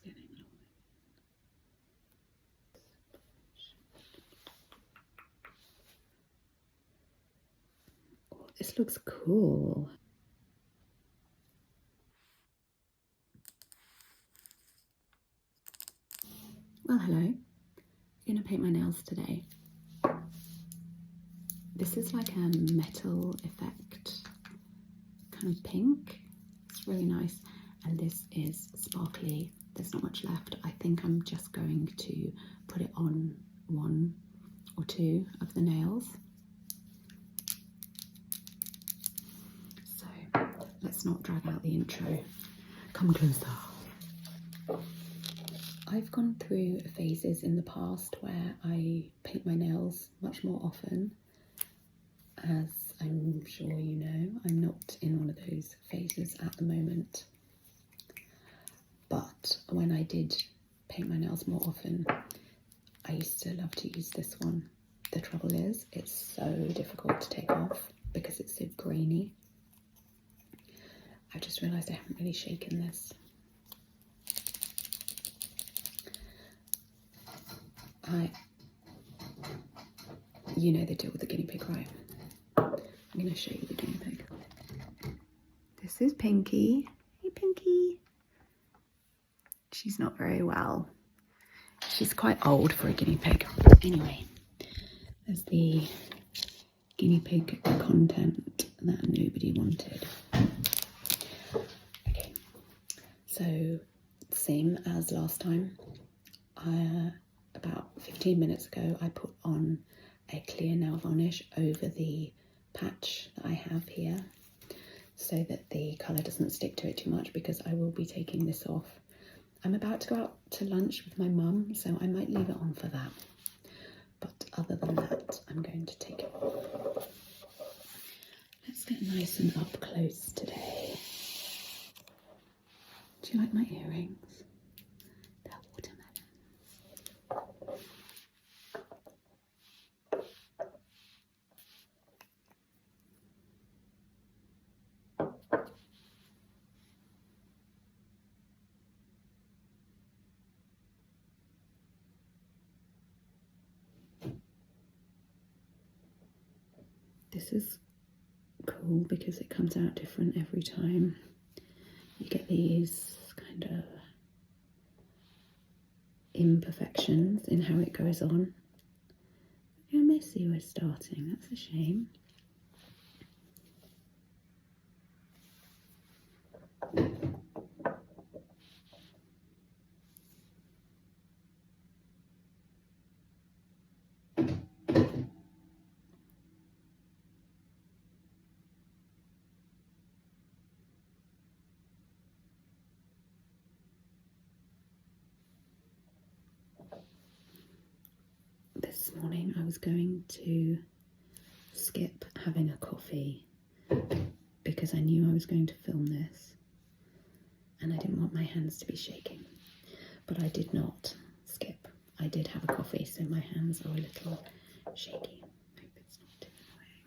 getting long. Oh, this looks cool. Well, hello. I'm gonna paint my nails today. This is like a metal effect, kind of pink. It's really nice. And this is sparkly. There's not much left. I think I'm just going to put it on one or two of the nails. So let's not drag out the intro. Come closer. I've gone through phases in the past where I paint my nails much more often. As I'm sure you know, I'm not in one of those phases at the moment. But when I did paint my nails more often, I used to love to use this one. The trouble is, it's so difficult to take off because it's so grainy. I've just realised I haven't really shaken this. You know the deal with the guinea pig, right? I'm going to show you the guinea pig. This is Pinky. Hey, Pinky. She's not very well. She's quite old for a guinea pig. Anyway, there's the guinea pig content that nobody wanted. Okay, so same as last time. About 15 minutes ago, I put on a clear nail varnish over the patch that I have here so that the colour doesn't stick to it too much, because I will be taking this off. I'm about to go out to lunch with my mum, so I might leave it on for that. But other than that, I'm going to take it off. Let's get nice and up close today. Do you like my earrings? They're watermelons. This is cool because it comes out different every time. You get these kind of imperfections in how it goes on. How messy we're starting, that's a shame. This morning I was going to skip having a coffee because I knew I was going to film this and I didn't want my hands to be shaking. But I did not skip. I did have a coffee, so my hands are a little shaky. Hope it's not too annoying.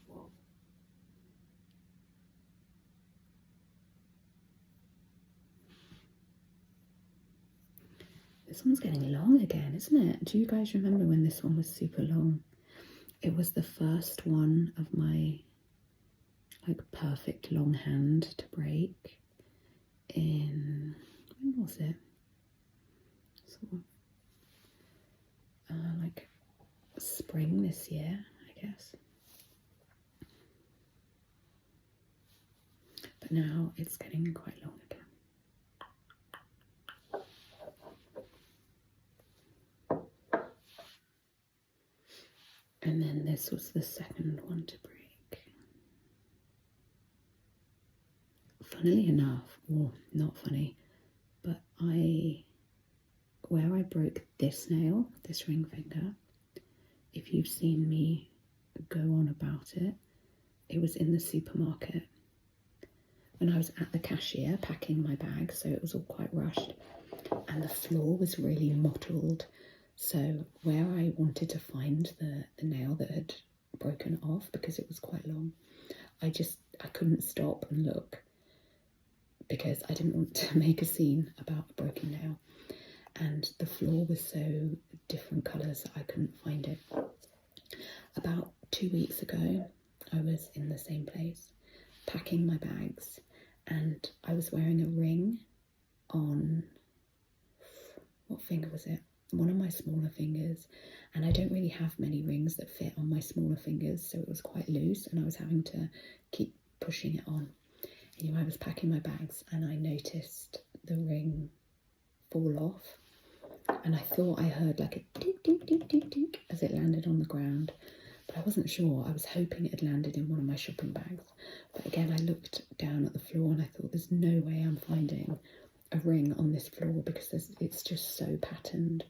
Whoa. This one's getting long again, isn't it? Do you guys remember when this one was super long? It was the first one of my like perfect long hand to break in, when was it? Sort of like spring this year, I guess. But now it's getting quite long again. And then this was the second one to break. Funnily enough, or not funny, but where I broke this nail, this ring finger, if you've seen me go on about it, it was in the supermarket when I was at the cashier packing my bag, so it was all quite rushed, and the floor was really mottled. So where I wanted to find the nail that had broken off, because it was quite long, I couldn't stop and look, because I didn't want to make a scene about a broken nail, and the floor was so different colours that I couldn't find it. About 2 weeks ago, I was in the same place, packing my bags, and I was wearing a ring on, what finger was it? One of my smaller fingers, and I don't really have many rings that fit on my smaller fingers, so it was quite loose and I was having to keep pushing it on. Anyway, I was packing my bags and I noticed the ring fall off, and I thought I heard like a tick, tick, tick, tick, tick as it landed on the ground, but I wasn't sure. I was hoping it had landed in one of my shopping bags, but again I looked down at the floor and I thought, there's no way I'm finding a ring on this floor because it's just so patterned.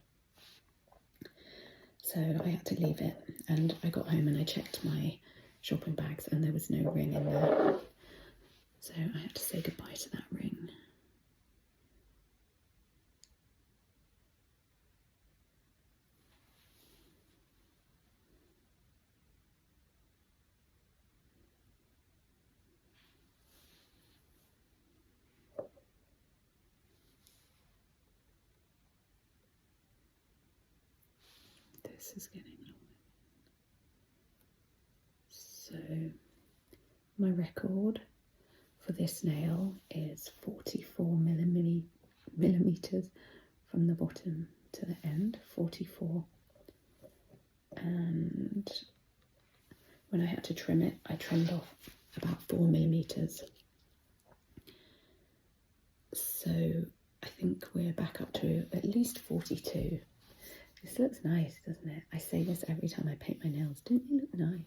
So I had to leave it, and I got home and I checked my shopping bags and there was no ring in there. So I had to say goodbye to that ring. This is getting annoying. So my record for this nail is 44 millimeters from the bottom to the end, 44. And when I had to trim it, I trimmed off about 4 millimeters. So I think we're back up to at least 42. This looks nice, doesn't it? I say this every time I paint my nails. Don't they look nice?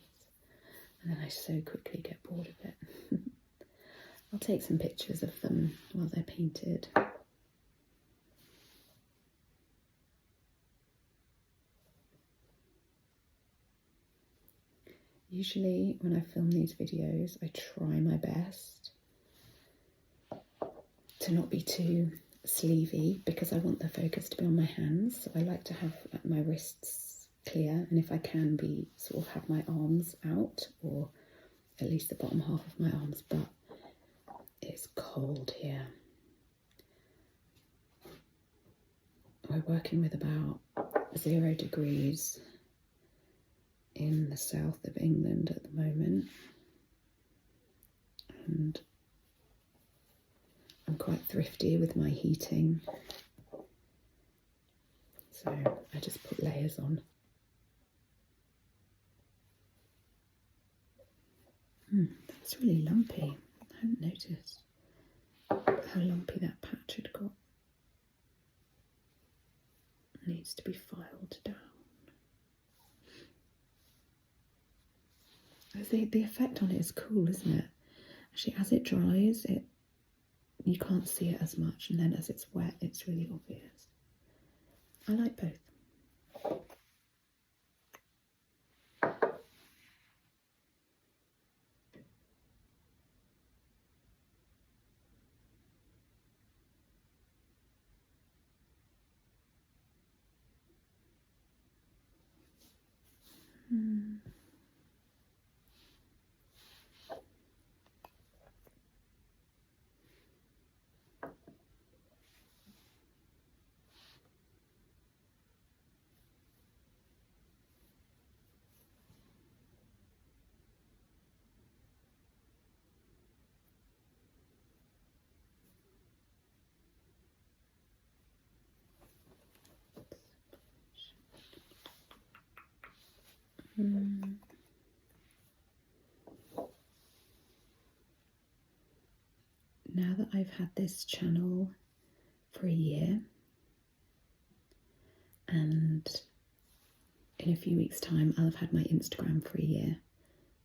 And then I so quickly get bored of it. I'll take some pictures of them while they're painted. Usually when I film these videos, I try my best to not be too sleevey because I want the focus to be on my hands. So I like to have my wrists clear, and if I can be sort of have my arms out, or at least the bottom half of my arms, but it's cold here. We're working with about 0 degrees in the south of England at the moment, and I'm quite thrifty with my heating, so I just put layers on. That's really lumpy. I hadn't noticed how lumpy that patch had got. It needs to be filed down. The effect on it is cool, isn't it? Actually, as it dries, you can't see it as much, and then as it's wet, it's really obvious. I like both. Now that I've had this channel for a year, and in a few weeks' time I'll have had my Instagram for a year,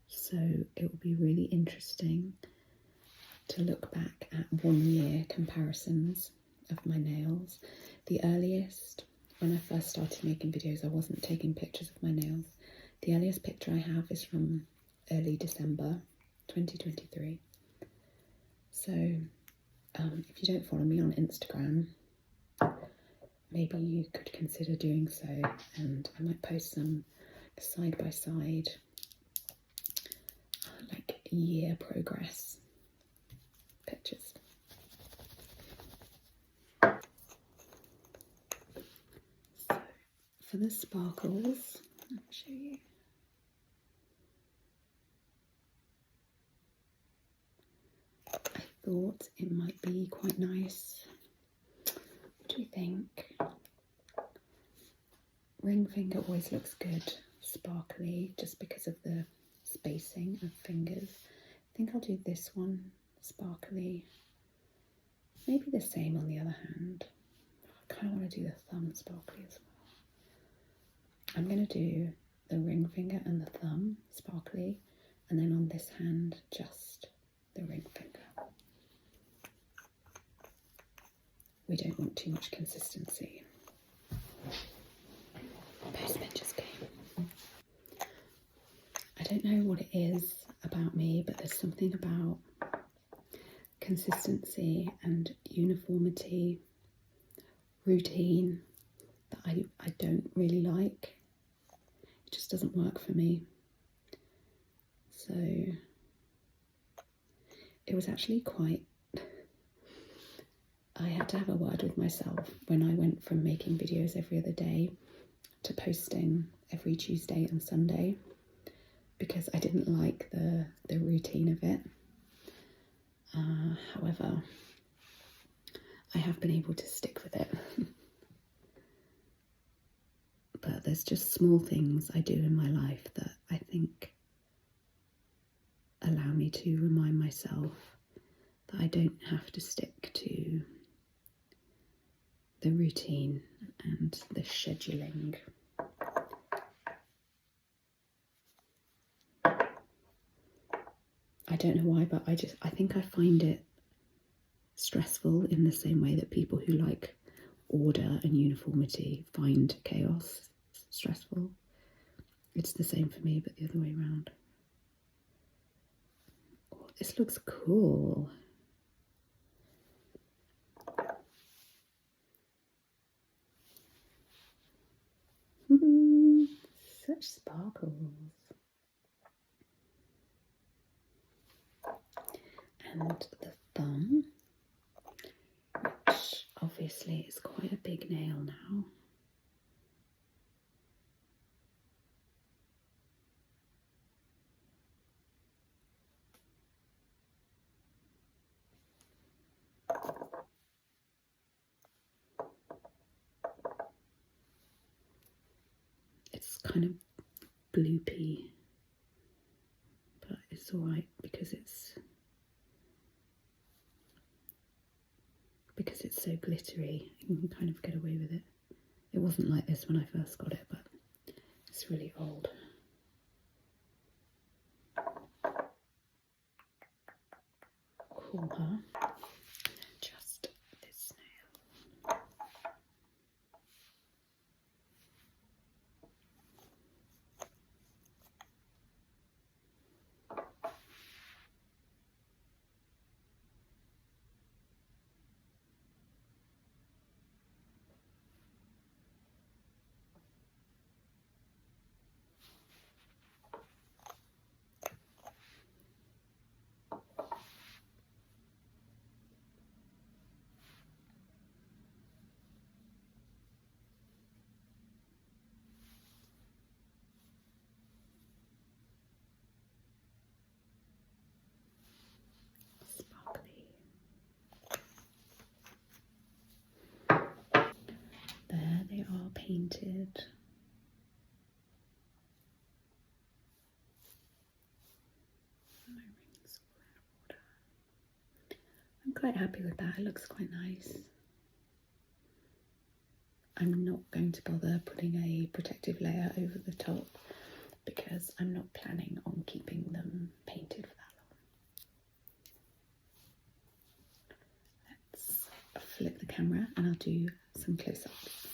so it will be really interesting to look back at 1 year comparisons of my nails. The earliest, when I first started making videos, I wasn't taking pictures of my nails. The earliest picture I have is from early December 2023. So if you don't follow me on Instagram, maybe you could consider doing so, and I might post some side by side like year progress pictures. For the sparkles, I'll show you. I thought it might be quite nice. What do you think? Ring finger always looks good, sparkly, just because of the spacing of fingers. I think I'll do this one, sparkly. Maybe the same on the other hand. I kind of want to do the thumb sparkly as well. I'm going to do the ring finger and the thumb sparkly, and then on this hand, just the ring finger. We don't want too much consistency. Postman just came. I don't know what it is about me, but there's something about consistency and uniformity, routine, that I don't really like. It just doesn't work for me. So it was actually quite, I had to have a word with myself when I went from making videos every other day to posting every Tuesday and Sunday, because I didn't like the routine of it. However, I have been able to stick with it. But there's just small things I do in my life that I think allow me to remind myself that I don't have to stick to the routine and the scheduling. I don't know why, but I think I find it stressful in the same way that people who like order and uniformity find chaos stressful. It's the same for me, but the other way around. Oh, this looks cool. Such sparkles. And the thumb, which obviously is quite a big nail now. It's kind of gloopy, but it's alright because it's so glittery. You can kind of get away with it. It wasn't like this when I first got it, but it's really old. Cool, huh? Just this nail. There they are painted. My ring's all out of order. I'm quite happy with that. It looks quite nice. I'm not going to bother putting a protective layer over the top because I'm not planning on keeping them painted for that long. Let's flip the camera and I'll do some close-ups.